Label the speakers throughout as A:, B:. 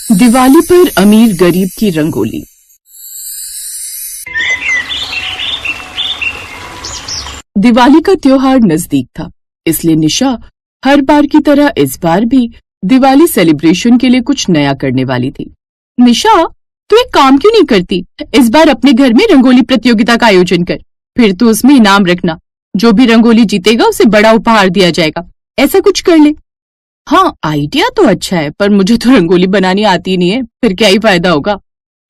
A: दिवाली पर अमीर गरीब की रंगोली। दिवाली का त्योहार नजदीक था, इसलिए निशा हर बार की तरह इस बार भी दिवाली सेलिब्रेशन के लिए कुछ नया करने वाली थी। निशा, तू एक काम क्यों नहीं करती? इस बार अपने घर में रंगोली प्रतियोगिता का आयोजन कर, फिर तू उसमें इनाम रखना। जो भी रंगोली जीतेगा उसे बड़ा उपहार दिया जाएगा। ऐसा कुछ कर ले। हाँ, आइडिया तो अच्छा है, पर मुझे तो रंगोली बनानी आती नहीं है, फिर क्या ही फायदा होगा।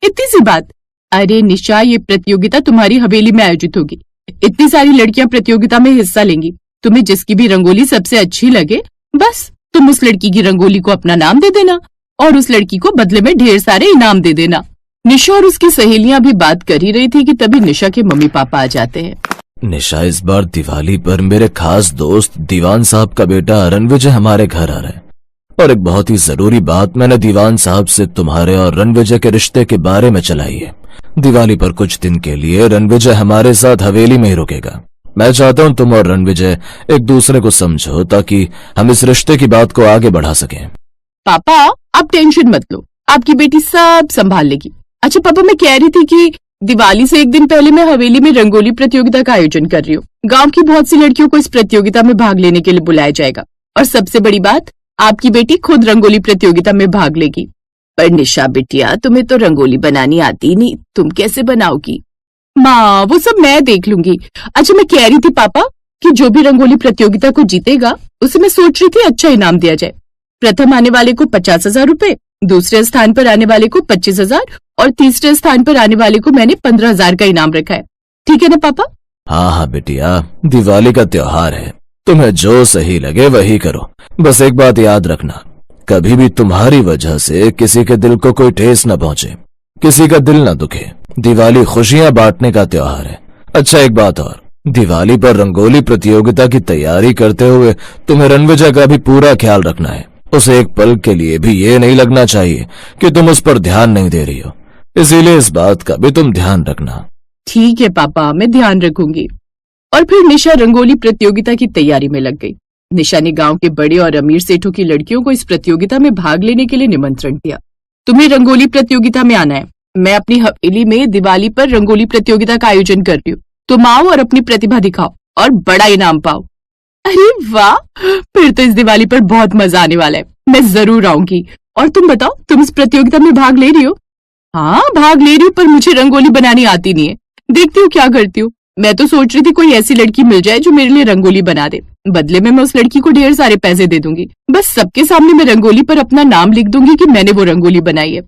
A: इतनी सी बात। अरे निशा, ये प्रतियोगिता तुम्हारी हवेली में आयोजित होगी। इतनी सारी लड़कियां प्रतियोगिता में हिस्सा लेंगी। तुम्हें जिसकी भी रंगोली सबसे अच्छी लगे, बस तुम उस लड़की की रंगोली को अपना नाम दे देना और उस लड़की को बदले में ढेर सारे इनाम दे देना। निशा और उसकी सहेलियां भी बात कर ही रही थी कि तभी निशा के मम्मी पापा आ जाते हैं।
B: निशा, इस बार दिवाली पर मेरे खास दोस्त दीवान साहब का बेटा रणविजय हमारे घर आ रहा है, और एक बहुत ही जरूरी बात मैंने दीवान साहब से तुम्हारे और रणविजय के रिश्ते के बारे में चलाई है। दिवाली पर कुछ दिन के लिए रणविजय हमारे साथ हवेली में ही रुकेगा। मैं चाहता हूँ तुम और रणविजय एक दूसरे को समझो, ताकि हम इस रिश्ते की बात को आगे बढ़ा सकें।
A: पापा, आप टेंशन मत लो, आपकी बेटी सब संभाल लेगी। अच्छा पापा, मैं कह रही थी कि दिवाली से एक दिन पहले मैं हवेली में रंगोली प्रतियोगिता का आयोजन कर रही हूँ। गांव की बहुत सी लड़कियों को इस प्रतियोगिता में भाग लेने के लिए बुलाया जाएगा, और सबसे बड़ी बात, आपकी बेटी खुद रंगोली प्रतियोगिता में भाग लेगी। पर निशा बिटिया, तुम्हें तो रंगोली बनानी आती नहीं, तुम कैसे बनाओगी? माँ, वो सब मैं देख लूंगी। अच्छा, मैं कह रही थी पापा कि जो भी रंगोली प्रतियोगिता को जीतेगा उसे मैं सोच रही थी अच्छा इनाम दिया जाए। प्रथम आने वाले को 50,000 रुपए, दूसरे स्थान पर आने वाले को 25,000 और तीसरे स्थान पर आने वाले को मैंने 15,000 का इनाम रखा है। ठीक है ना पापा?
B: हाँ हाँ बिटिया, दिवाली का त्योहार है, तुम्हें जो सही लगे वही करो। बस एक बात याद रखना, कभी भी तुम्हारी वजह से किसी के दिल को कोई ठेस न पहुंचे, किसी का दिल न दुखे। दिवाली खुशियां बांटने का त्योहार है। अच्छा, एक बात और, दिवाली पर रंगोली प्रतियोगिता की तैयारी करते हुए तुम्हें रणविजय का भी पूरा ख्याल रखना है। उसे एक पल के लिए भी ये नहीं लगना चाहिए कि तुम उस पर ध्यान नहीं दे रही हो, इसीलिए इस बात का भी तुम ध्यान रखना।
A: ठीक है पापा, मैं ध्यान रखूंगी। और फिर निशा रंगोली प्रतियोगिता की तैयारी में लग गई। निशा ने गांव के बड़े और अमीर सेठों की लड़कियों को इस प्रतियोगिता में भाग लेने के लिए निमंत्रण दिया। तुम्हें रंगोली प्रतियोगिता में आना है। मैं अपनी हवेली में दिवाली पर रंगोली प्रतियोगिता का आयोजन कर रही हूँ। तुम आओ और अपनी प्रतिभा दिखाओ और बड़ा इनाम पाओ। अरे वाह, फिर तो इस दिवाली पर बहुत मजा आने वाला है। मैं जरूर आऊंगी। और तुम बताओ, तुम इस प्रतियोगिता में भाग ले रही हो? हाँ, भाग ले रही हूँ, पर मुझे रंगोली बनानी आती नहीं है। देखती हूँ क्या करती हूँ। मैं तो सोच रही थी कोई ऐसी लड़की मिल जाए जो मेरे लिए रंगोली बना दे। बदले में मैं उस लड़की को ढेर सारे पैसे दे दूंगी। बस सबके सामने मैं रंगोली पर अपना नाम लिख दूंगी कि मैंने वो रंगोली बनाई है।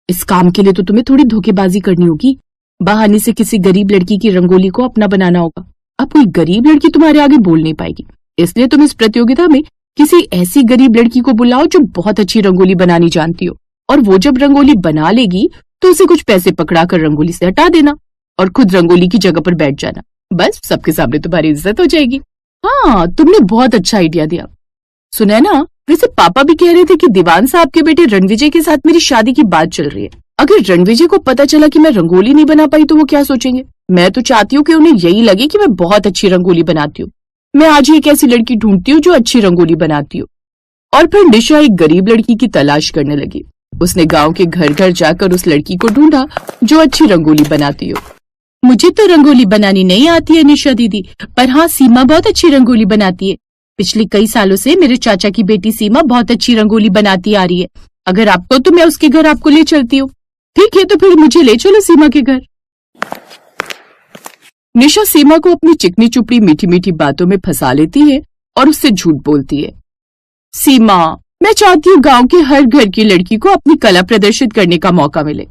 A: इस काम के लिए तो तुम्हें थोड़ी धोखेबाजी करनी होगी। बहाने से किसी गरीब लड़की की रंगोली को अपना बनाना होगा। अब कोई गरीब लड़की तुम्हारे आगे बोल नहीं पाएगी, इसलिए तुम इस प्रतियोगिता में किसी ऐसी गरीब लड़की को बुलाओ जो बहुत अच्छी रंगोली बनानी जानती हो, और वो जब रंगोली बना लेगी तो उसे कुछ पैसे पकड़ा कर रंगोली से हटा देना और खुद रंगोली की जगह पर बैठ जाना। बस सबके सामने तुम्हारी इज्जत हो जाएगी। हाँ, तुमने बहुत अच्छा आइडिया दिया। सुना है ना, वैसे पापा भी कह रहे थे कि दीवान साहब के बेटे रणविजय के साथ मेरी शादी की बात चल रही है। अगर रणविजय को पता चला कि मैं रंगोली नहीं बना पाई तो वो क्या सोचेंगे? मैं तो चाहती हूँ कि उन्हें यही लगे कि मैं बहुत अच्छी रंगोली बनाती हूँ। मैं आज ही एक ऐसी लड़की ढूंढती हूँ जो अच्छी रंगोली बनाती हो। और फिर निशा एक गरीब लड़की की तलाश करने लगी। उसने गांव के घर घर जाकर उस लड़की को ढूंढा जो अच्छी रंगोली बनाती हो। मुझे तो रंगोली बनानी नहीं आती है निशा दीदी, पर हाँ, सीमा बहुत अच्छी रंगोली बनाती है। पिछले कई सालों से मेरे चाचा की बेटी सीमा बहुत अच्छी रंगोली बनाती आ रही है। अगर आपको तो मैं उसके घर आपको ले चलती हूँ। ठीक है, तो फिर मुझे ले चलो सीमा के घर। निशा सीमा को अपनी चिकनी चुपड़ी मीठी मीठी बातों में फंसा लेती है और उससे झूठ बोलती है। सीमा, मैं चाहती हूँ गांव के हर घर की लड़की को अपनी कला प्रदर्शित करने का मौका मिले,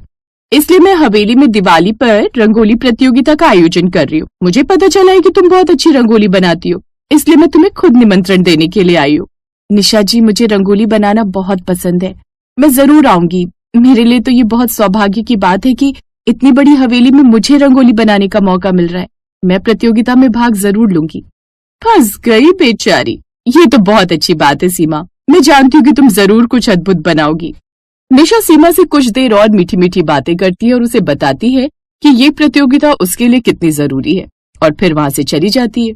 A: इसलिए मैं हवेली में दिवाली पर रंगोली प्रतियोगिता का आयोजन कर रही हूँ। मुझे पता चला है कि तुम बहुत अच्छी रंगोली बनाती हो, इसलिए मैं तुम्हें खुद निमंत्रण देने के लिए आई हूँ। निशा जी, मुझे रंगोली बनाना बहुत पसंद है, मैं जरूर आऊंगी। मेरे लिए तो ये बहुत सौभाग्य की बात है कि इतनी बड़ी हवेली में मुझे रंगोली बनाने का मौका मिल रहा है। मैं प्रतियोगिता में भाग जरूर लूंगी। फंस गई बेचारी। ये तो बहुत अच्छी बात है सीमा, मैं जानती हूँ कि तुम जरूर कुछ अद्भुत बनाओगी। निशा सीमा से कुछ देर और मीठी मीठी बातें करती है और उसे बताती है कि ये प्रतियोगिता उसके लिए कितनी जरूरी है, और फिर वहां से चली जाती है।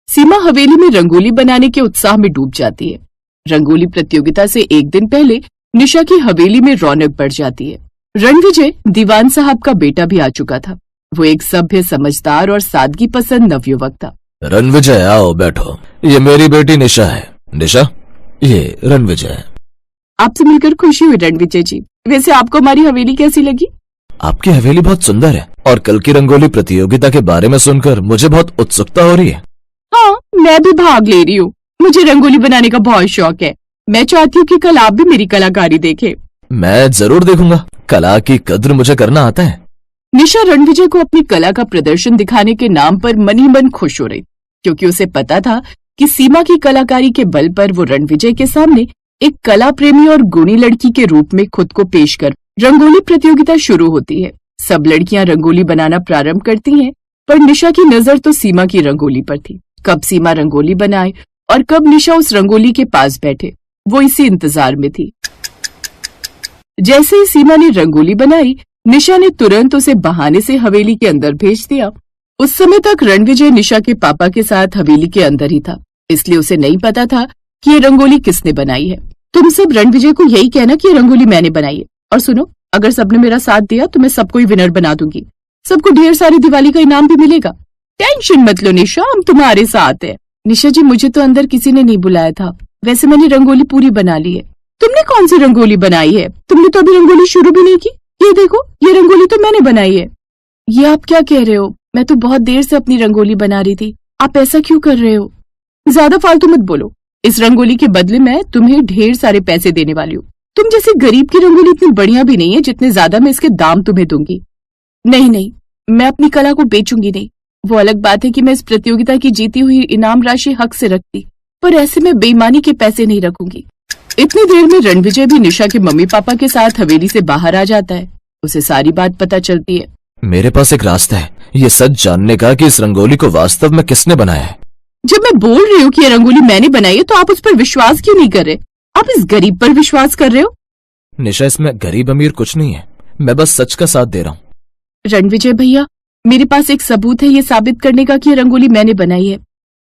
A: सीमा हवेली में रंगोली बनाने के उत्साह में डूब जाती है। रंगोली प्रतियोगिता से एक दिन पहले निशा की हवेली में रौनक बढ़ जाती है। रणविजय दीवान साहब का बेटा भी आ चुका था। वो एक सभ्य, समझदार और सादगी पसंद नवयुवक था।
B: रणविजय, आओ बैठो। ये मेरी बेटी निशा है। निशा, ये रणविजय है।
A: आपसे मिलकर खुशी हुई रणविजय जी। वैसे आपको हमारी हवेली कैसी लगी?
B: आपकी हवेली बहुत सुंदर है और कल की रंगोली प्रतियोगिता के बारे में सुनकर मुझे बहुत उत्सुकता हो रही है।
A: हाँ, मैं भी भाग ले रही हूँ। मुझे रंगोली बनाने का बहुत शौक है। मैं चाहती हूँ कि कल आप भी मेरी कलाकारी देखें।
B: मैं जरूर देखूंगा। कला की कद्र मुझे करना आता है।
A: निशा रणविजय को अपनी कला का प्रदर्शन दिखाने के नाम पर मन ही मन खुश हो रही, क्योंकि उसे पता था कि सीमा की कलाकारी के बल पर वो रणविजय के सामने एक कला प्रेमी और गुणी लड़की के रूप में खुद को पेश कर रंगोली प्रतियोगिता शुरू होती है। सब लड़कियां रंगोली बनाना प्रारंभ करती हैं, पर निशा की नजर तो सीमा की रंगोली पर थी। कब सीमा रंगोली बनाए और कब निशा उस रंगोली के पास बैठे, वो इसी इंतजार में थी। जैसे ही सीमा ने रंगोली बनाई, निशा ने तुरंत उसे बहाने से हवेली के अंदर भेज दिया। उस समय तक रणविजय निशा के पापा के साथ हवेली के अंदर ही था, इसलिए उसे नहीं पता था कि ये रंगोली किसने बनाई है। तुम सब रणविजय को यही कहना कि ये रंगोली मैंने बनाई है। और सुनो, अगर सबने मेरा साथ दिया तो मैं सबको ही विनर बना दूंगी। सबको ढेर सारी दिवाली का इनाम भी मिलेगा। टेंशन मत लो निशा, हम तुम्हारे साथ है। निशा जी, मुझे तो अंदर किसी ने नहीं बुलाया था। वैसे मैंने रंगोली पूरी बना ली है। तुमने कौन सी रंगोली बनाई है? तुमने तो अभी रंगोली शुरू भी नहीं की। ये देखो, ये रंगोली तो मैंने बनाई है। ये आप क्या कह रहे हो? मैं तो बहुत देर से अपनी रंगोली बना रही थी। आप ऐसा क्यों कर रहे हो? ज्यादा फालतू मत बोलो। इस रंगोली के बदले मैं तुम्हें ढेर सारे पैसे देने वाली हूँ। तुम जैसे गरीब की रंगोली इतनी बढ़िया भी नहीं है जितने ज्यादा मैं इसके दाम तुम्हें दूंगी। नहीं नहीं, मैं अपनी कला को बेचूंगी नहीं। वो अलग बात है कि मैं इस प्रतियोगिता की जीती हुई इनाम राशि हक से रखती, पर ऐसे में बेईमानी के पैसे नहीं रखूंगी। इतनी देर में रणविजय भी निशा के मम्मी पापा के साथ हवेली से बाहर आ जाता है। उसे सारी बात पता चलती है।
B: मेरे पास एक रास्ता है, ये सच जानने का कि इस रंगोली को वास्तव में किसने बनाया है।
A: जब मैं बोल रही हूँ कि ये रंगोली मैंने बनाई है तो आप उस पर विश्वास क्यों नहीं कर रहे? आप इस गरीब पर विश्वास कर रहे हो।
B: निशा, इसमें गरीब अमीर कुछ नहीं है। मैं बस सच का साथ दे रहा हूँ।
A: रणविजय भैया, मेरे पास एक सबूत है ये साबित करने का कि ये रंगोली मैंने बनाई है।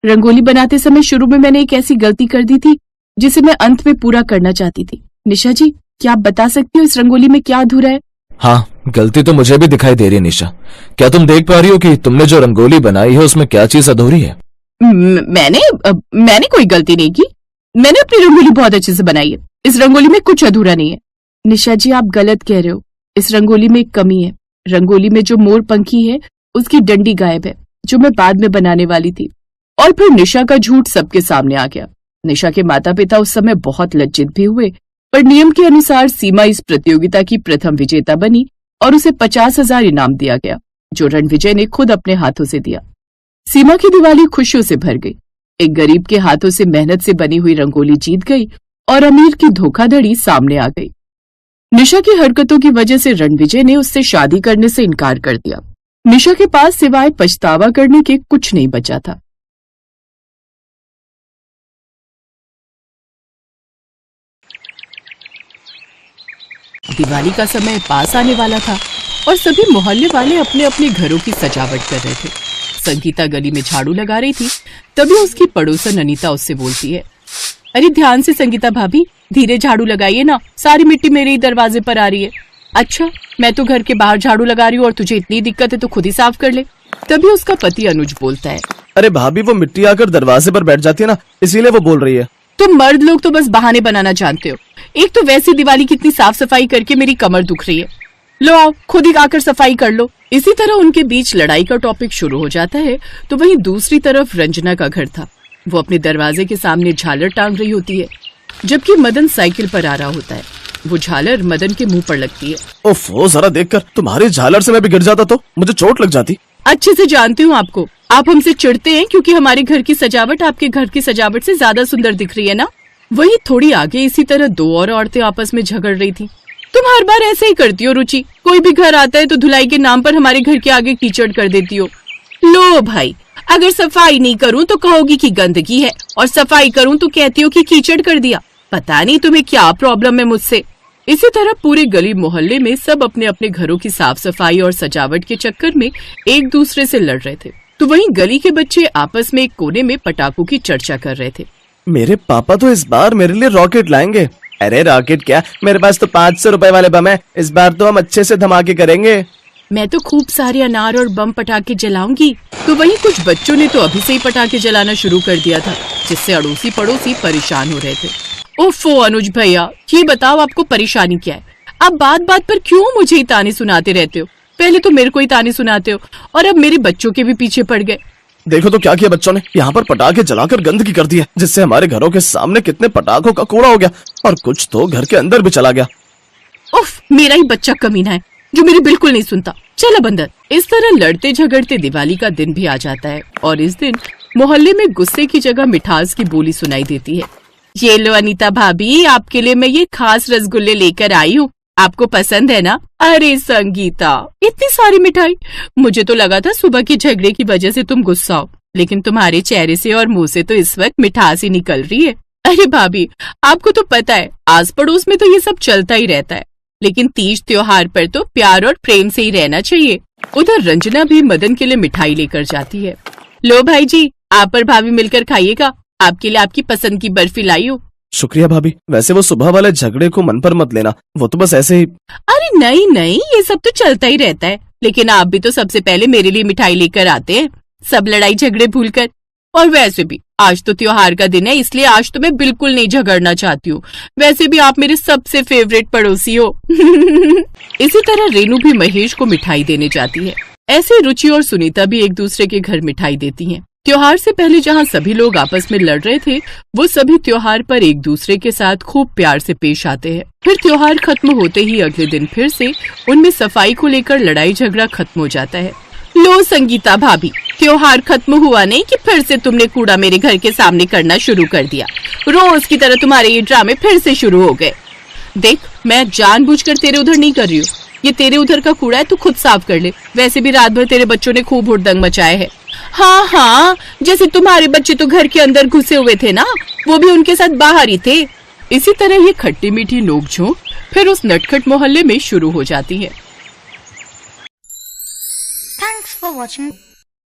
A: रंगोली बनाते समय शुरू में मैंने एक ऐसी गलती कर दी थी जिसे मैं अंत में पूरा करना चाहती थी। निशा जी, क्या आप बता सकती हो इस रंगोली में क्या अधूरा है?
B: हाँ, गलती तो मुझे भी दिखाई दे रही है निशा। क्या तुम देख पा रही हो कि तुमने जो रंगोली बनाई है उसमें क्या चीज अधूरी है?
A: मैंने कोई गलती नहीं की। मैंने अपनी रंगोली बहुत अच्छे से बनाई है। इस रंगोली में कुछ अधूरा नहीं है। निशा जी, आप गलत कह रहे हो। इस रंगोली में एक कमी है। रंगोली में जो मोर पंखी है उसकी डंडी गायब है, जो मैं बाद में बनाने वाली थी। और फिर निशा का झूठ सबके सामने आ गया। निशा के माता पिता उस समय बहुत लज्जित भी हुए, पर नियम के अनुसार सीमा इस प्रतियोगिता की प्रथम विजेता बनी और उसे 50,000 इनाम दिया गया, जो रणविजय ने खुद अपने हाथों से दिया। सीमा की दिवाली खुशियों से भर गई। एक गरीब के हाथों से मेहनत से बनी हुई रंगोली जीत गई और अमीर की धोखाधड़ी सामने आ गई। निशा की हरकतों की वजह से रणविजय ने उससे शादी करने से इनकार कर दिया। निशा के पास सिवाय पछतावा करने के कुछ नहीं बचा था। दिवाली का समय पास आने वाला था और सभी मोहल्ले वाले अपने अपने घरों की सजावट कर रहे थे। संगीता गली में झाड़ू लगा रही थी, तभी उसकी पड़ोसन अनीता उससे बोलती है, अरे ध्यान से संगीता भाभी, धीरे झाड़ू लगाइए ना, सारी मिट्टी मेरे ही दरवाजे पर आ रही है। अच्छा, मैं तो घर के बाहर झाड़ू लगा रही हूँ और तुझे इतनी दिक्कत है तो खुद ही साफ कर ले। तभी उसका पति अनुज बोलता है,
C: अरे भाभी, वो मिट्टी आकर दरवाजे पर बैठ जाती है ना, इसीलिए वो बोल रही है।
A: तुम मर्द लोग तो बस बहाने बनाना जानते हो। एक तो वैसी दिवाली कितनी साफ सफाई करके मेरी कमर दुख रही है। लो आओ, खुद ही आकर सफाई कर लो। इसी तरह उनके बीच लड़ाई का टॉपिक शुरू हो जाता है। तो वहीं दूसरी तरफ रंजना का घर था। वो अपने दरवाजे के सामने झालर टांग रही होती है, जबकि मदन साइकिल पर आ रहा होता है। वो झालर मदन के मुंह पर लगती है।
C: ओफो, जरा देखकर, तुम्हारी झालर से मैं भी गिर जाता तो मुझे चोट लग जाती।
A: अच्छे से जानती हूँ आपको। आप हमसे चिढ़ते हैं क्योंकि हमारे घर की सजावट आपके घर की सजावट से ज्यादा सुंदर दिख रही है ना। वहीं थोड़ी आगे इसी तरह दो और औरतें आपस में झगड़ रही थी। तुम हर बार ऐसे ही करती हो रुचि, कोई भी घर आता है तो धुलाई के नाम पर हमारे घर के आगे कीचड़ कर देती हो। लो भाई, अगर सफाई नहीं करूं तो कहोगी कि गंदगी है, और सफाई करूं तो कहती हो कि कीचड़ कर दिया। पता नहीं तुम्हें क्या प्रॉब्लम है मुझसे। इसी तरह पूरे गली मोहल्ले में सब अपने अपने घरों की साफ सफाई और सजावट के चक्कर में एक दूसरे से लड़ रहे थे। तो वहीं गली के बच्चे आपस में एक कोने में पटाखों की चर्चा कर रहे थे।
C: मेरे पापा तो इस बार मेरे लिए रॉकेट लाएंगे, अरे रॉकेट क्या, मेरे पास तो 500 रुपए वाले बम है। इस बार तो हम अच्छे से धमाके करेंगे।
A: मैं तो खूब सारे अनार और बम पटाखे जलाऊंगी। तो वहीं कुछ बच्चों ने तो अभी से ही पटाखे जलाना शुरू कर दिया था, जिससे अड़ोसी पड़ोसी परेशान हो रहे थे। ओफो अनुज भैया, ये बताओ आपको परेशानी क्या है? आप बात बात पर क्यों मुझे ही ताने सुनाते रहते हो? पहले तो मेरे को ही ताने सुनाते हो और अब मेरे बच्चों के भी पीछे पड़ गए।
C: देखो तो क्या किया बच्चों ने, यहाँ पर पटाखे जलाकर गंदगी कर दी है, जिससे हमारे घरों के सामने कितने पटाखों का कूड़ा हो गया और कुछ तो घर के अंदर भी चला गया।
A: उफ, मेरा ही बच्चा कमीना है जो मेरी बिल्कुल नहीं सुनता। चल अब अंदर। इस तरह लड़ते झगड़ते दिवाली का दिन भी आ जाता है और इस दिन मोहल्ले में गुस्से की जगह मिठास की बोली सुनाई देती है। ये लो अनीता भाभी, आपके लिए मैं ये खास रसगुल्ले लेकर आई हूँ, आपको पसंद है ना? अरे संगीता, इतनी सारी मिठाई! मुझे तो लगा था सुबह के झगड़े की वजह से तुम गुस्सा हो, लेकिन तुम्हारे चेहरे से और मुंह से तो इस वक्त मिठास ही निकल रही है। अरे भाभी, आपको तो पता है आस पड़ोस में तो ये सब चलता ही रहता है, लेकिन तीज त्योहार पर तो प्यार और प्रेम से ही रहना चाहिए। उधर रंजना भी मदन के लिए मिठाई लेकर जाती है। लो भाई जी, आप और भाभी मिलकर खाइएगा, आपके लिए आपकी पसंद की बर्फी लाई हूँ।
C: शुक्रिया भाभी। वैसे वो सुबह वाले झगड़े को मन पर मत लेना, वो तो बस ऐसे ही।
A: अरे नहीं नहीं, ये सब तो चलता ही रहता है, लेकिन आप भी तो सबसे पहले मेरे लिए मिठाई लेकर आते हैं, सब लड़ाई झगड़े भूलकर। और वैसे भी आज तो त्योहार का दिन है, इसलिए आज तो मैं बिल्कुल नहीं झगड़ना चाहती हूँ। वैसे भी आप मेरे सबसे फेवरेट पड़ोसी हो। इसी तरह रेनू भी महेश को मिठाई देने जाती है। ऐसे रुचि और सुनीता भी एक दूसरे के घर मिठाई देती हैं। त्योहार से पहले जहाँ सभी लोग आपस में लड़ रहे थे, वो सभी त्योहार पर एक दूसरे के साथ खूब प्यार से पेश आते हैं। फिर त्योहार खत्म होते ही अगले दिन फिर से उनमें सफाई को लेकर लड़ाई झगड़ा खत्म हो जाता है। लो संगीता भाभी, त्योहार खत्म हुआ नहीं कि फिर से तुमने कूड़ा मेरे घर के सामने करना शुरू कर दिया। रोज की तरह तुम्हारे ये ड्रामे फिर से शुरू हो गए। देख, मैं जानबूझकर तेरे उधर नहीं कर रही हूँ, ये तेरे उधर का कूड़ा है, तू खुद साफ कर ले। वैसे भी रात भर तेरे बच्चों ने खूब हुड़दंग मचाए है। हाँ हाँ, जैसे तुम्हारे बच्चे तो घर के अंदर घुसे हुए थे ना, वो भी उनके साथ बाहर ही थे। इसी तरह ये खट्टी मीठी नोकझोंक फिर उस नटखट मोहल्ले में शुरू हो जाती है।
D: Thanks for watching.